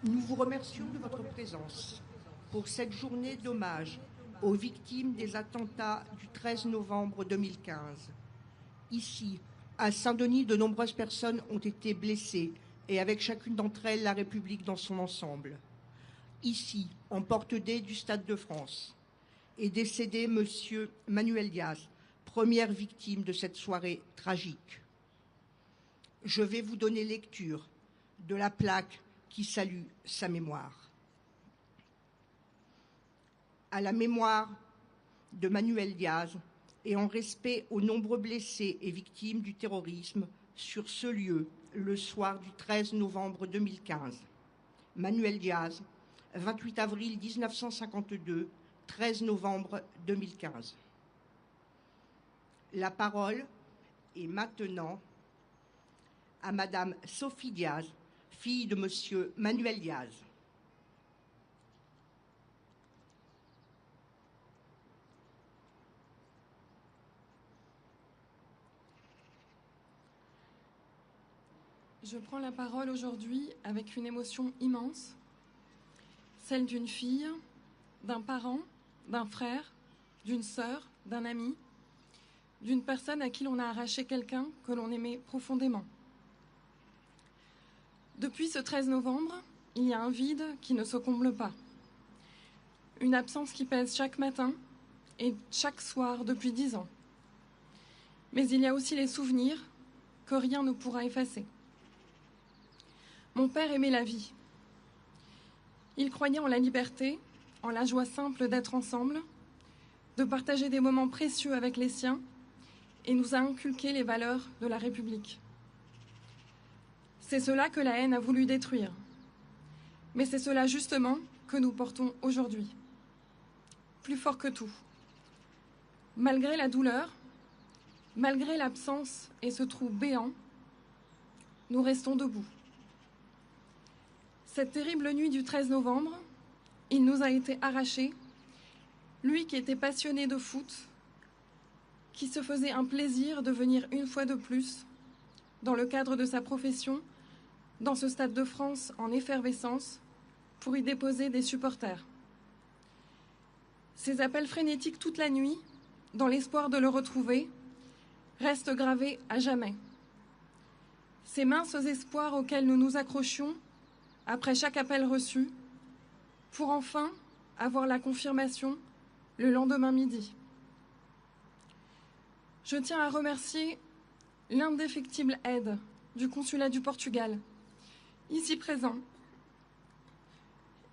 Nous vous remercions de votre présence pour cette journée d'hommage aux victimes des attentats du 13 novembre 2015. Ici, à Saint-Denis, de nombreuses personnes ont été blessées et avec chacune d'entre elles, la République dans son ensemble. Ici, en porte-D du Stade de France, est décédé Monsieur Manuel Diaz, première victime de cette soirée tragique. Je vais vous donner lecture de la plaque qui salue sa mémoire. À la mémoire de Manuel Diaz et en respect aux nombreux blessés et victimes du terrorisme sur ce lieu le soir du 13 novembre 2015. Manuel Diaz, 28 avril 1952, 13 novembre 2015. La parole est maintenant à Madame Sophie Diaz, fille de Monsieur Manuel Diaz. Je prends la parole aujourd'hui avec une émotion immense, celle d'une fille, d'un parent, d'un frère, d'une sœur, d'un ami, d'une personne à qui l'on a arraché quelqu'un que l'on aimait profondément. Depuis ce 13 novembre, il y a un vide qui ne se comble pas. Une absence qui pèse chaque matin et chaque soir depuis 10 ans. Mais il y a aussi les souvenirs que rien ne pourra effacer. Mon père aimait la vie. Il croyait en la liberté, en la joie simple d'être ensemble, de partager des moments précieux avec les siens et nous a inculqué les valeurs de la République. C'est cela que la haine a voulu détruire. Mais c'est cela justement que nous portons aujourd'hui. Plus fort que tout. Malgré la douleur, malgré l'absence et ce trou béant, nous restons debout. Cette terrible nuit du 13 novembre, il nous a été arraché, lui qui était passionné de foot, qui se faisait un plaisir de venir une fois de plus, dans le cadre de sa profession, dans ce Stade de France en effervescence, pour y déposer des supporters. Ces appels frénétiques toute la nuit, dans l'espoir de le retrouver, restent gravés à jamais. Ces minces espoirs auxquels nous nous accrochions, après chaque appel reçu, pour enfin avoir la confirmation le lendemain midi. Je tiens à remercier l'indéfectible aide du consulat du Portugal, ici présent,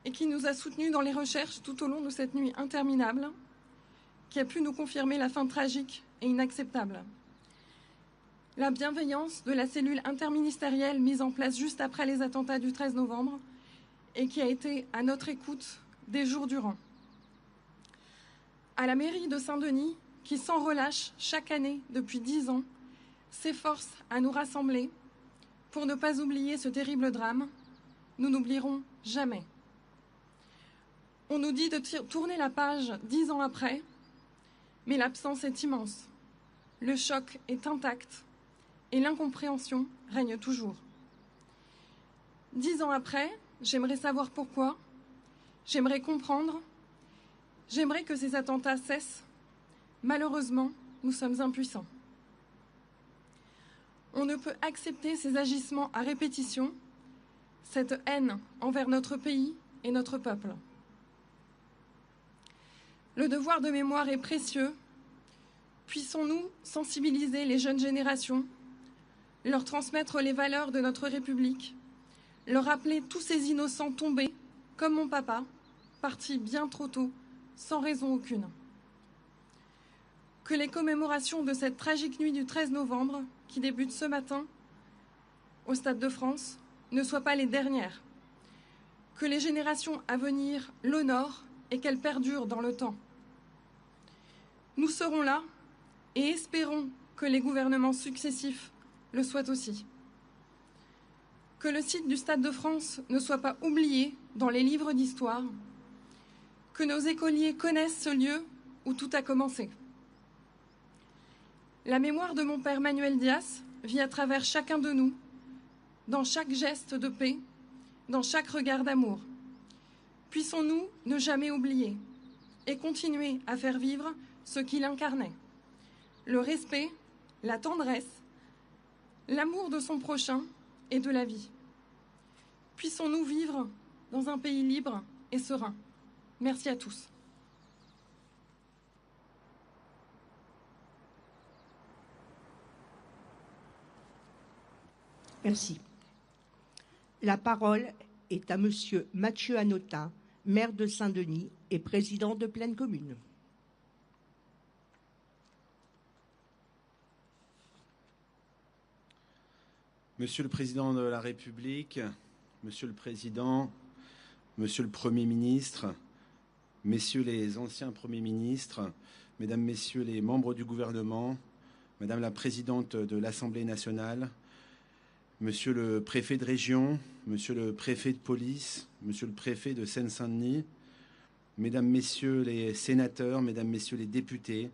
et qui nous a soutenus dans les recherches tout au long de cette nuit interminable, qui a pu nous confirmer la fin tragique et inacceptable. La bienveillance de la cellule interministérielle mise en place juste après les attentats du 13 novembre et qui a été à notre écoute des jours durant. À la mairie de Saint-Denis, qui sans relâche, chaque année, depuis 10 ans, s'efforce à nous rassembler pour ne pas oublier ce terrible drame, nous n'oublierons jamais. On nous dit de tourner la page 10 ans après, mais l'absence est immense. Le choc est intact et l'incompréhension règne toujours. 10 ans après, j'aimerais savoir pourquoi, j'aimerais comprendre, j'aimerais que ces attentats cessent. Malheureusement, nous sommes impuissants. On ne peut accepter ces agissements à répétition, cette haine envers notre pays et notre peuple. Le devoir de mémoire est précieux. Puissons-nous sensibiliser les jeunes générations, leur transmettre les valeurs de notre République, leur rappeler tous ces innocents tombés, comme mon papa, partis bien trop tôt, sans raison aucune. Que les commémorations de cette tragique nuit du 13 novembre, qui débute ce matin au Stade de France, ne soient pas les dernières. Que les générations à venir l'honorent et qu'elles perdurent dans le temps. Nous serons là et espérons que les gouvernements successifs le soient aussi. Que le site du Stade de France ne soit pas oublié dans les livres d'histoire. Que nos écoliers connaissent ce lieu où tout a commencé. La mémoire de mon père Manuel Diaz vit à travers chacun de nous, dans chaque geste de paix, dans chaque regard d'amour. Puissons-nous ne jamais oublier et continuer à faire vivre ce qu'il incarnait. Le respect, la tendresse, l'amour de son prochain et de la vie. Puissons-nous vivre dans un pays libre et serein. Merci à tous. Merci. La parole est à Monsieur Mathieu Hanotin, maire de Saint-Denis et président de Plaine Commune. Monsieur le Président de la République, Monsieur le Président, Monsieur le Premier ministre, Messieurs les anciens Premiers ministres, Mesdames, Messieurs les membres du gouvernement, Madame la Présidente de l'Assemblée nationale, Monsieur le Préfet de région, Monsieur le Préfet de police, Monsieur le Préfet de Seine-Saint-Denis, Mesdames, Messieurs les sénateurs, Mesdames, Messieurs les députés,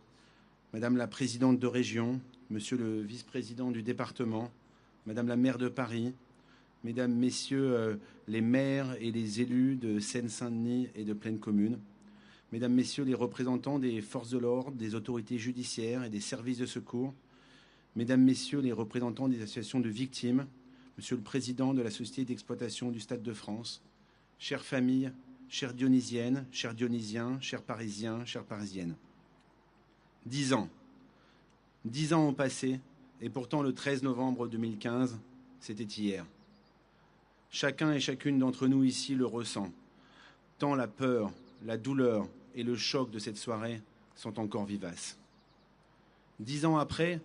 Madame la Présidente de région, Monsieur le Vice-président du département, Madame la maire de Paris, Mesdames, Messieurs les maires et les élus de Seine-Saint-Denis et de Plaine Commune, Mesdames, Messieurs les représentants des forces de l'ordre, des autorités judiciaires et des services de secours, Mesdames, Messieurs les représentants des associations de victimes, Monsieur le Président de la Société d'exploitation du Stade de France, chères familles, chères dionysiennes, chers dionysiens, chers parisiens, chères parisiennes. 10 ans. 10 ans ont passé, et pourtant le 13 novembre 2015, c'était hier. Chacun et chacune d'entre nous ici le ressent, tant la peur, la douleur et le choc de cette soirée sont encore vivaces. 10 ans après,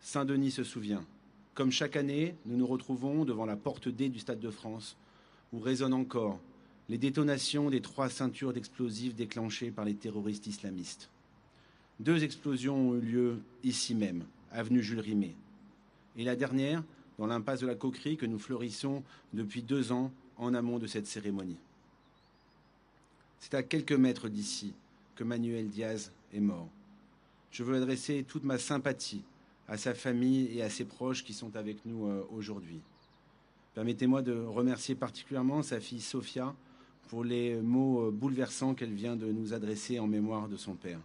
Saint-Denis se souvient. Comme chaque année, nous nous retrouvons devant la porte D du Stade de France, où résonnent encore les détonations des 3 ceintures d'explosifs déclenchées par les terroristes islamistes. 2 explosions ont eu lieu ici même, avenue Jules Rimet. Et la dernière, dans l'impasse de la Coquerie, que nous fleurissons depuis 2 ans en amont de cette cérémonie. C'est à quelques mètres d'ici que Manuel Diaz est mort. Je veux adresser toute ma sympathie à sa famille et à ses proches qui sont avec nous aujourd'hui. Permettez-moi de remercier particulièrement sa fille Sophia pour les mots bouleversants qu'elle vient de nous adresser en mémoire de son père.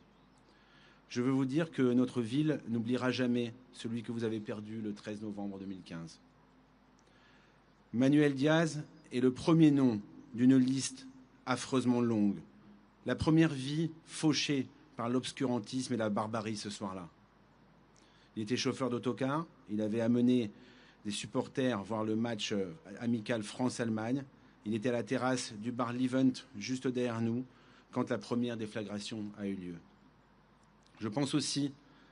Je veux vous dire que notre ville n'oubliera jamais celui que vous avez perdu le 13 novembre 2015. Manuel Diaz est le premier nom d'une liste affreusement longue, la première vie fauchée par l'obscurantisme et la barbarie ce soir-là. Il était chauffeur d'autocar, il avait amené des supporters voir le match amical France-Allemagne. Il était à la terrasse du bar L'Event, juste derrière nous, quand la première déflagration a eu lieu. Je pense aussi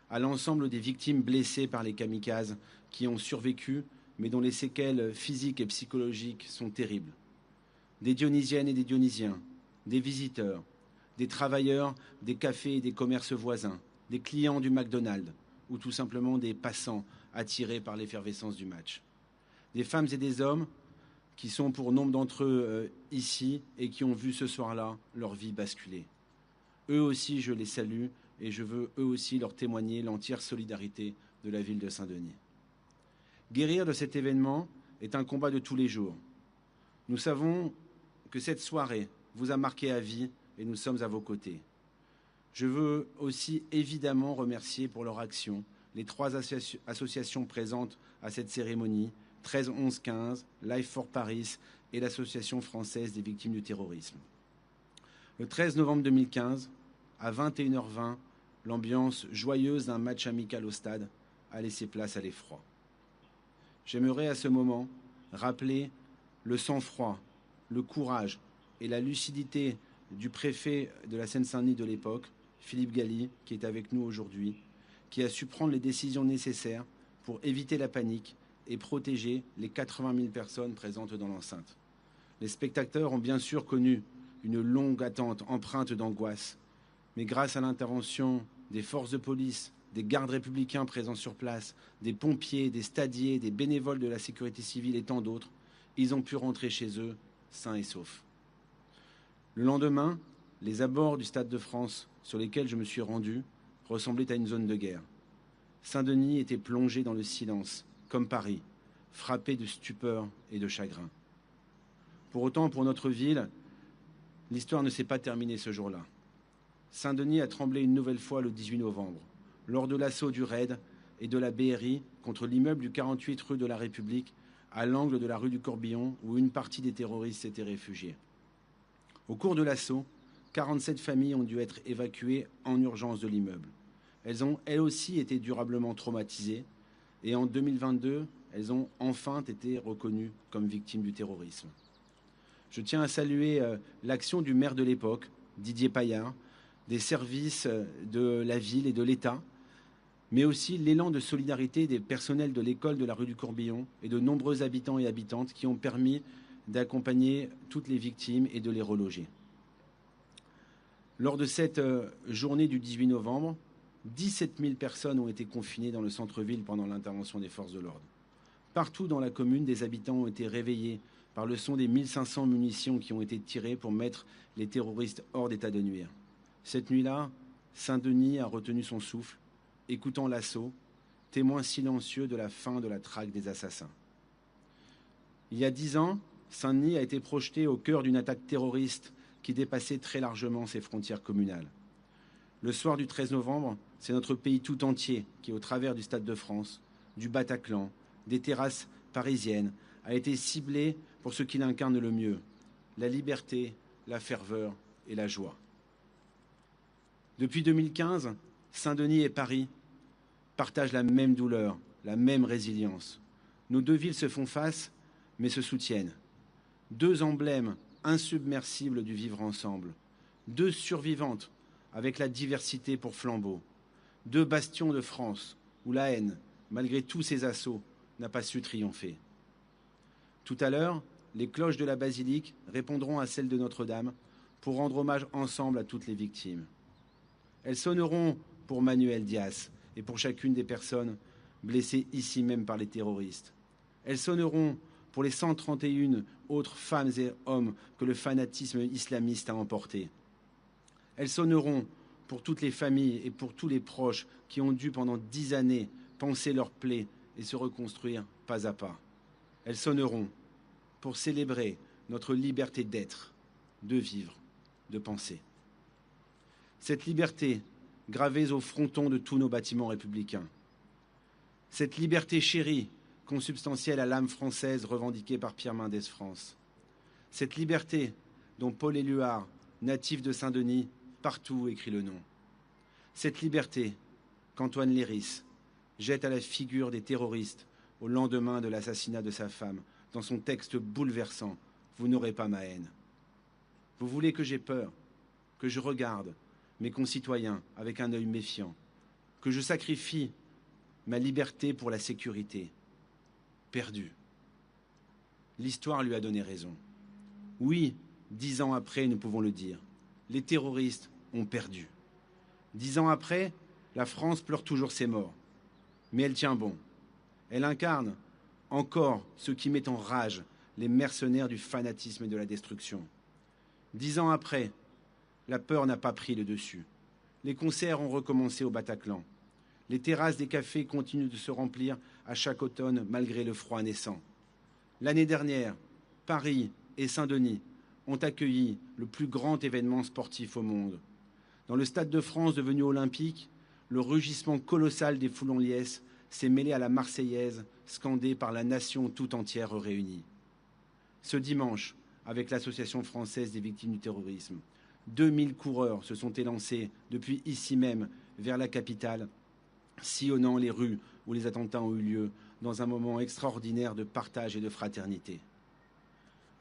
à l'ensemble des victimes blessées par les kamikazes qui ont survécu, mais dont les séquelles physiques et psychologiques sont terribles. Des Dionysiennes et des Dionysiens, des visiteurs, des travailleurs des cafés et des commerces voisins, des clients du McDonald's, ou tout simplement des passants attirés par l'effervescence du match. Des femmes et des hommes qui sont pour nombre d'entre eux ici et qui ont vu ce soir-là leur vie basculer. Eux aussi, je les salue et je veux eux aussi leur témoigner l'entière solidarité de la ville de Saint-Denis. Guérir de cet événement est un combat de tous les jours. Nous savons que cette soirée vous a marqué à vie et nous sommes à vos côtés. Je veux aussi évidemment remercier pour leur action les 3 associations présentes à cette cérémonie, 13 11 15, Life for Paris et l'Association française des victimes du terrorisme. Le 13 novembre 2015, à 21h20, l'ambiance joyeuse d'un match amical au stade a laissé place à l'effroi. J'aimerais à ce moment rappeler le sang-froid, le courage et la lucidité du préfet de la Seine-Saint-Denis de l'époque, Philippe Galli, qui est avec nous aujourd'hui, qui a su prendre les décisions nécessaires pour éviter la panique et protéger les 80 000 personnes présentes dans l'enceinte. Les spectateurs ont bien sûr connu une longue attente empreinte d'angoisse, mais grâce à l'intervention des forces de police, des gardes républicains présents sur place, des pompiers, des stadiers, des bénévoles de la sécurité civile et tant d'autres, ils ont pu rentrer chez eux sains et saufs. Le lendemain, les abords du Stade de France sur lesquels je me suis rendu ressemblaient à une zone de guerre. Saint-Denis était plongé dans le silence, comme Paris, frappé de stupeur et de chagrin. Pour autant, pour notre ville, l'histoire ne s'est pas terminée ce jour-là. Saint-Denis a tremblé une nouvelle fois le 18 novembre, lors de l'assaut du RAID et de la BRI contre l'immeuble du 48 rue de la République, à l'angle de la rue du Corbillon, où une partie des terroristes s'étaient réfugiés. Au cours de l'assaut, 47 familles ont dû être évacuées en urgence de l'immeuble. Elles ont, elles aussi, été durablement traumatisées et en 2022, elles ont enfin été reconnues comme victimes du terrorisme. Je tiens à saluer l'action du maire de l'époque, Didier Paillard, des services de la ville et de l'État, mais aussi l'élan de solidarité des personnels de l'école de la rue du Corbillon et de nombreux habitants et habitantes qui ont permis d'accompagner toutes les victimes et de les reloger. Lors de cette journée du 18 novembre, 17 000 personnes ont été confinées dans le centre-ville pendant l'intervention des forces de l'ordre. Partout dans la commune, des habitants ont été réveillés par le son des 1500 munitions qui ont été tirées pour mettre les terroristes hors d'état de nuire. Cette nuit-là, Saint-Denis a retenu son souffle, écoutant l'assaut, témoin silencieux de la fin de la traque des assassins. Il y a 10 ans, Saint-Denis a été projeté au cœur d'une attaque terroriste qui dépassait très largement ses frontières communales. Le soir du 13 novembre, c'est notre pays tout entier qui, au travers du Stade de France, du Bataclan, des terrasses parisiennes, a été ciblé pour ce qu'il incarne le mieux, la liberté, la ferveur et la joie. Depuis 2015, Saint-Denis et Paris partagent la même douleur, la même résilience. Nos deux villes se font face, mais se soutiennent. Deux emblèmes insubmersibles du vivre ensemble. Deux survivantes avec la diversité pour flambeau. Deux bastions de France où la haine, malgré tous ses assauts, n'a pas su triompher. Tout à l'heure, les cloches de la basilique répondront à celles de Notre-Dame pour rendre hommage ensemble à toutes les victimes. Elles sonneront pour Manuel Dias et pour chacune des personnes blessées ici même par les terroristes. Elles sonneront pour les 131 autres femmes et hommes que le fanatisme islamiste a emportés. Elles sonneront pour toutes les familles et pour tous les proches qui ont dû pendant 10 années panser leurs plaies et se reconstruire pas à pas. Elles sonneront pour célébrer notre liberté d'être, de vivre, de penser. Cette liberté gravée au fronton de tous nos bâtiments républicains. Cette liberté chérie, consubstantielle à l'âme française revendiquée par Pierre Mendès France. Cette liberté dont Paul Éluard, natif de Saint-Denis, partout écrit le nom. Cette liberté qu'Antoine Léris jette à la figure des terroristes au lendemain de l'assassinat de sa femme dans son texte bouleversant « Vous n'aurez pas ma haine ». Vous voulez que j'aie peur, que je regarde mes concitoyens avec un œil méfiant, que je sacrifie ma liberté pour la sécurité. Perdu. L'histoire lui a donné raison. Oui, 10 ans après, nous pouvons le dire, les terroristes ont perdu. 10 ans après, la France pleure toujours ses morts. Mais elle tient bon. Elle incarne encore ce qui met en rage les mercenaires du fanatisme et de la destruction. 10 ans après, la peur n'a pas pris le dessus. Les concerts ont recommencé au Bataclan. Les terrasses des cafés continuent de se remplir à chaque automne malgré le froid naissant. L'année dernière, Paris et Saint-Denis ont accueilli le plus grand événement sportif au monde. Dans le Stade de France devenu olympique, le rugissement colossal des foules en liesse s'est mêlé à la Marseillaise scandée par la nation tout entière réunie. Ce dimanche, avec l'Association française des victimes du terrorisme, 2000 coureurs se sont élancés depuis ici même vers la capitale, sillonnant les rues où les attentats ont eu lieu dans un moment extraordinaire de partage et de fraternité.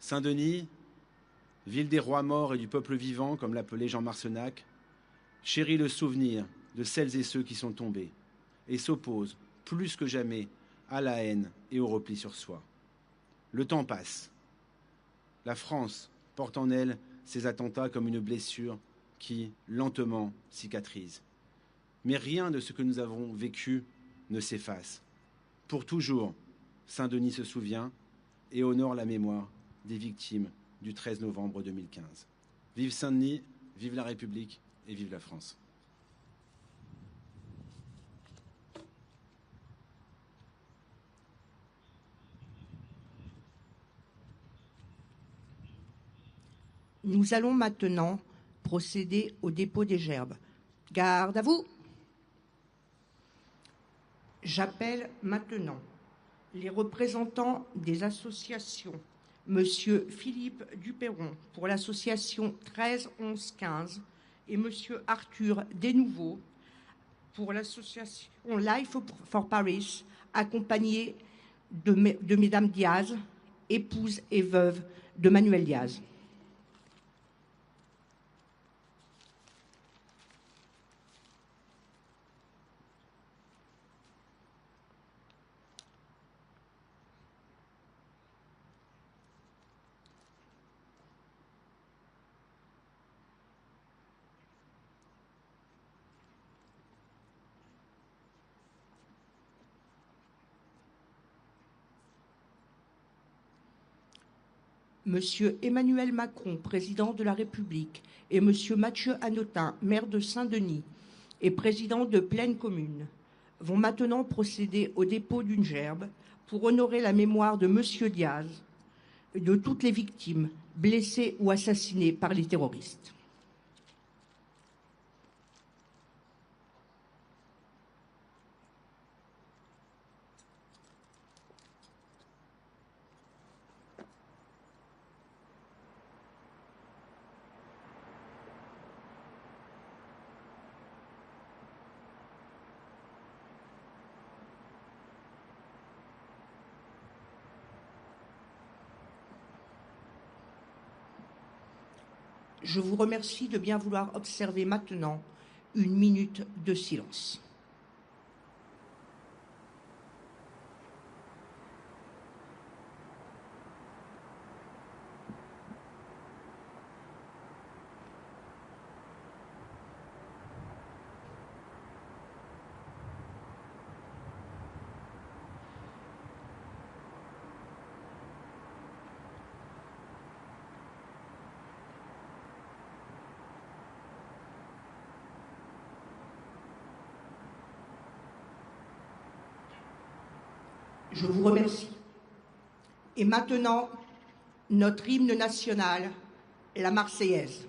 Saint-Denis, ville des rois morts et du peuple vivant, comme l'appelait Jean Marcenac, chérit le souvenir de celles et ceux qui sont tombés et s'oppose plus que jamais à la haine et au repli sur soi. Le temps passe. La France porte en elle ces attentats comme une blessure qui, lentement, cicatrise. Mais rien de ce que nous avons vécu ne s'efface. Pour toujours, Saint-Denis se souvient et honore la mémoire des victimes du 13 novembre 2015. Vive Saint-Denis, vive la République et vive la France. Nous allons maintenant procéder au dépôt des gerbes. Garde à vous. J'appelle maintenant les représentants des associations. Monsieur Philippe Duperron pour l'association 13-11-15 et Monsieur Arthur Desnouveaux pour l'association Life for Paris, accompagnés de Mesdames Diaz, épouses et veuves de Manuel Diaz. Monsieur Emmanuel Macron, président de la République, et Monsieur Mathieu Hanotin, maire de Saint-Denis et président de Plaine Commune, vont maintenant procéder au dépôt d'une gerbe pour honorer la mémoire de Monsieur Diaz et de toutes les victimes blessées ou assassinées par les terroristes. Je vous remercie de bien vouloir observer maintenant une minute de silence. Je vous remercie. Et maintenant, notre hymne national, la Marseillaise.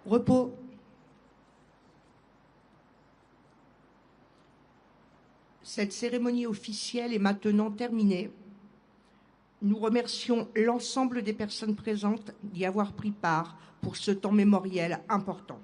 Repos. Cette cérémonie officielle est maintenant terminée. Nous remercions l'ensemble des personnes présentes d'y avoir pris part pour ce temps mémoriel important.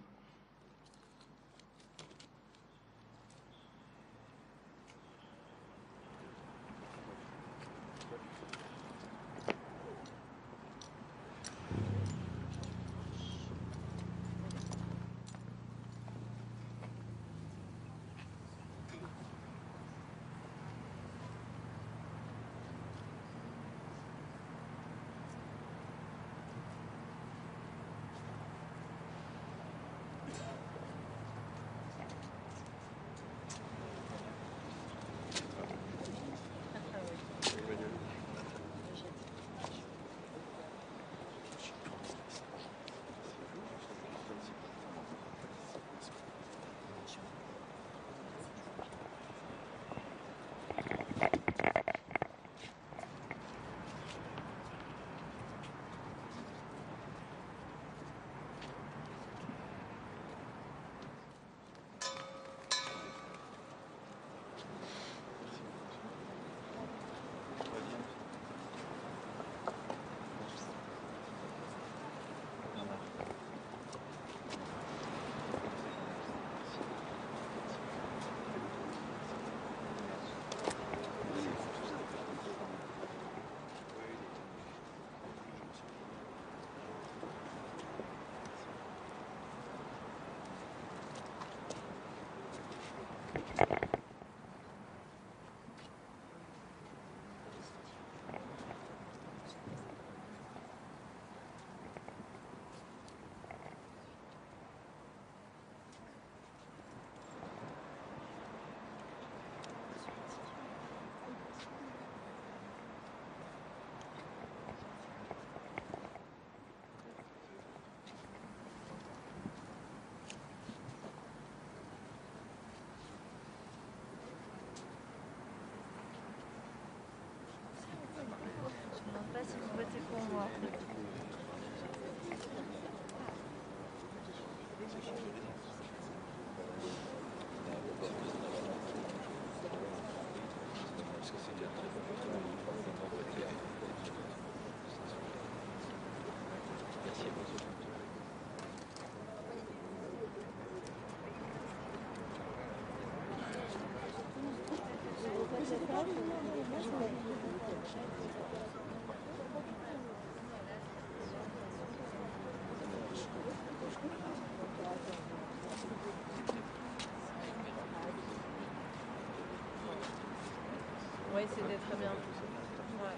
Oui, c'était très bien. Ouais.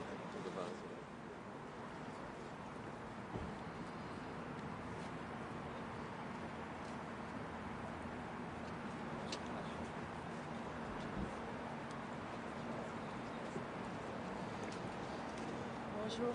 Bonjour.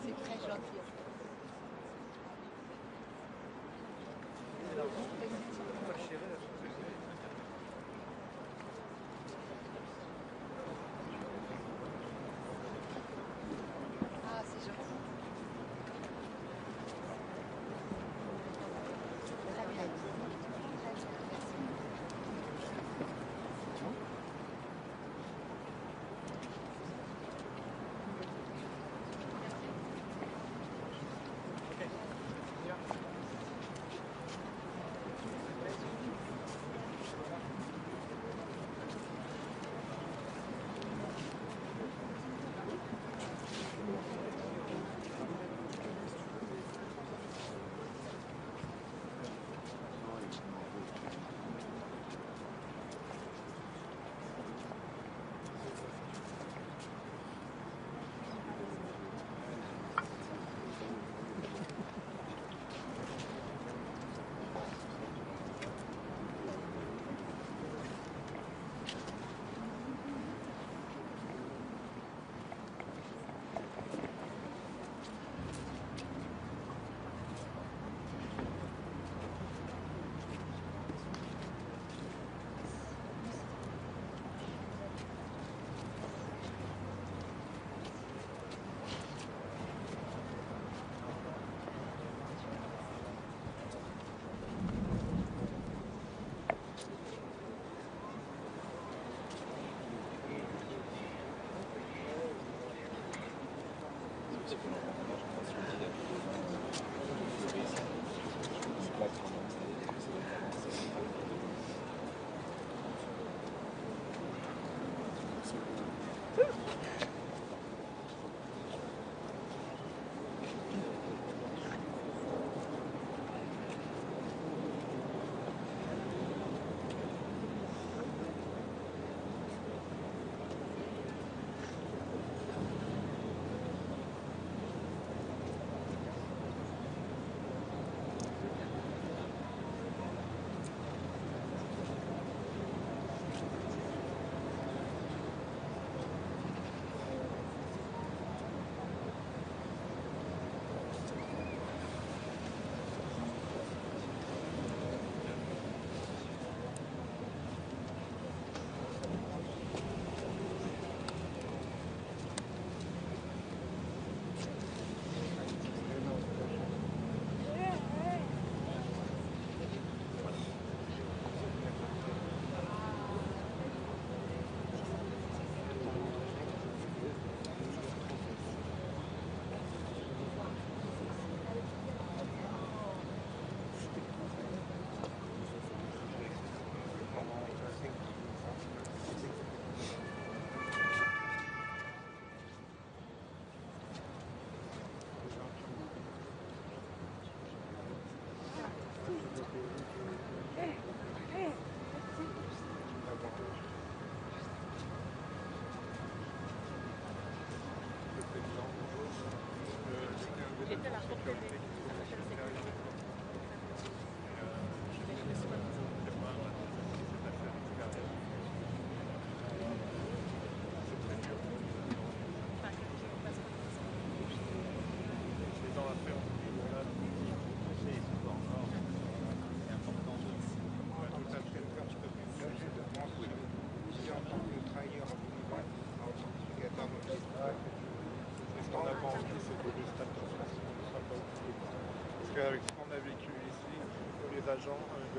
C'est très gentil. Ah, c'est gentil. Très bien. Très bien, merci.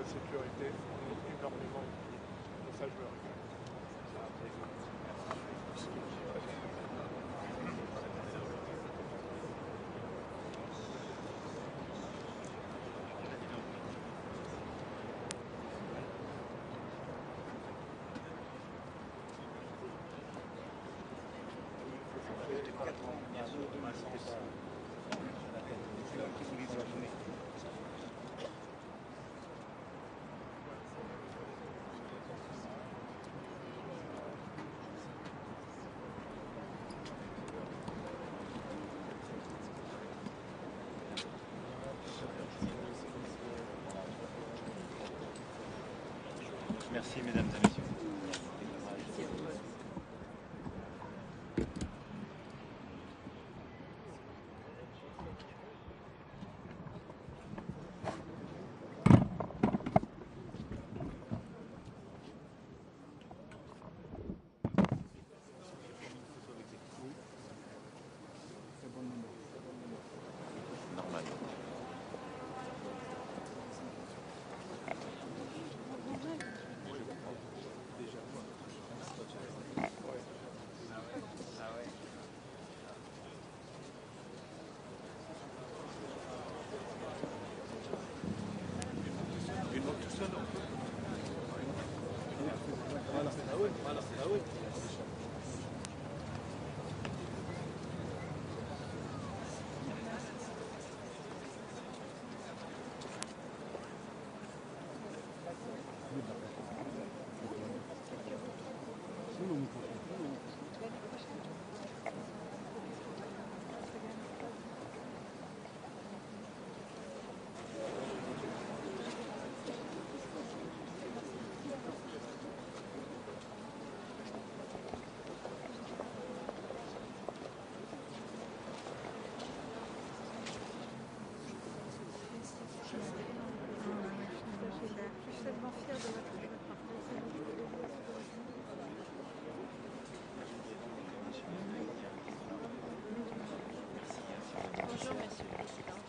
la sécurité, on est énormément et ça je le regrette. Merci mesdames et messieurs. Normal. Je suis tellement fière de votre Bonjour, monsieur le président.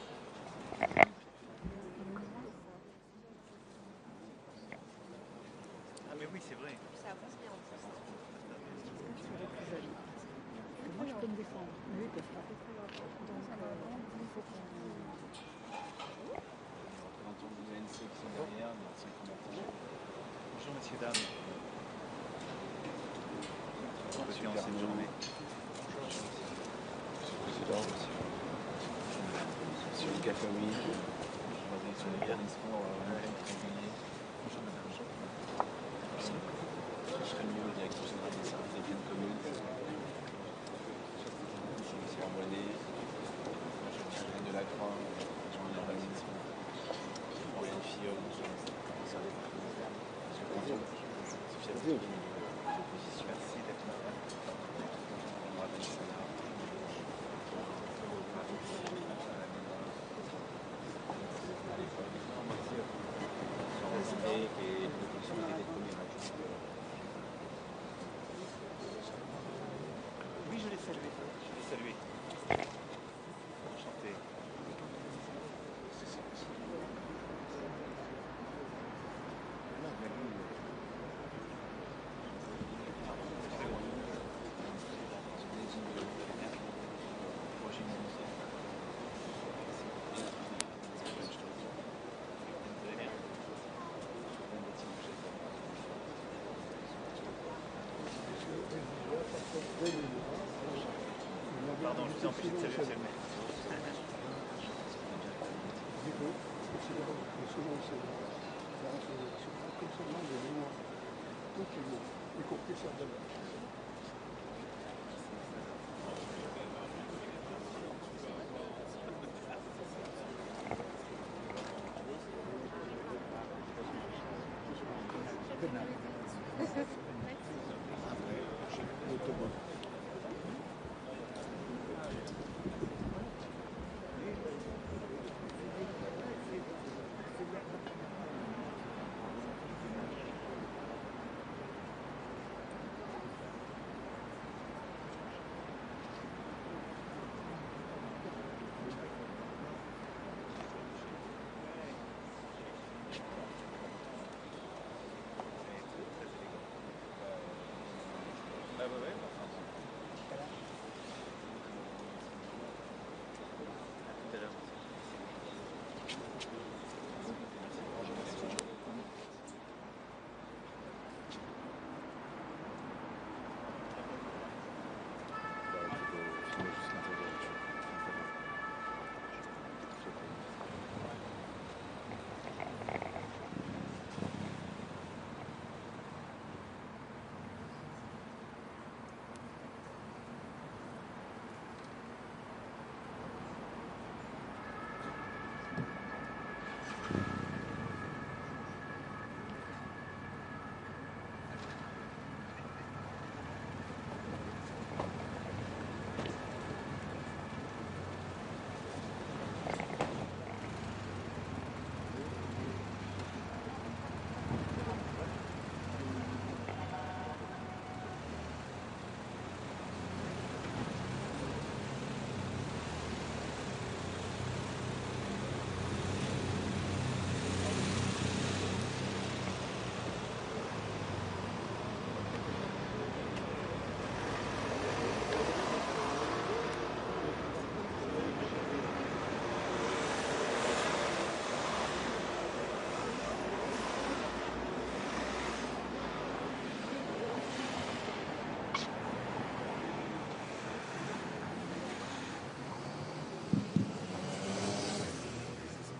Ah mais oui c'est vrai. Ça avance bien en plus. Moi, je peux me défendre. Lui, il peut pas. Donc, il faut qu'on... L'entendre de l'ANC qui sont derrière, mais c'est bonjour messieurs, dames. Monsieur en cette journée. Monsieur le Gafaoui. Je vois des sur les garnissements réguliers. Bonjour madame. Je serai mieux au directeur général des services des biens communs. Bonjour monsieur Armoinet. Bonjour monsieur de la Croix. Bonjour madame Valence. Henri Fillol. Monsieur Canton. Sophia Zéo. L'opposition. Merci d'être là. Bonjour madame Sana. Et le possibilité d'être premier match. Oui, je l'ai salué. Enchanté. Pardon, je vous ai empêché de saluer, monsieur le maire. Y compris sur de ouais, enfin bon. À tout à l'heure.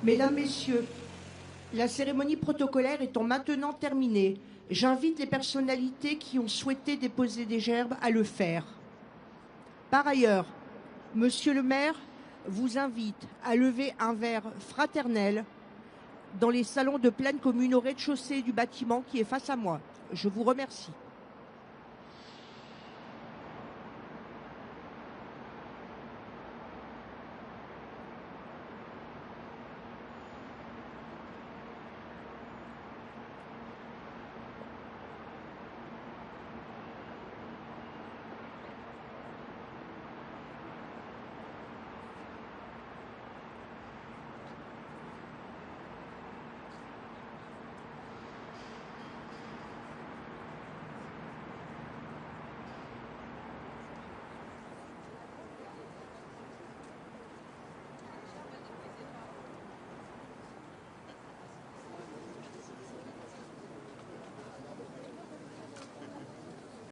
Mesdames, Messieurs, la cérémonie protocolaire étant maintenant terminée, j'invite les personnalités qui ont souhaité déposer des gerbes à le faire. Par ailleurs, Monsieur le maire vous invite à lever un verre fraternel dans les salons de pleine commune au rez-de-chaussée du bâtiment qui est face à moi. Je vous remercie.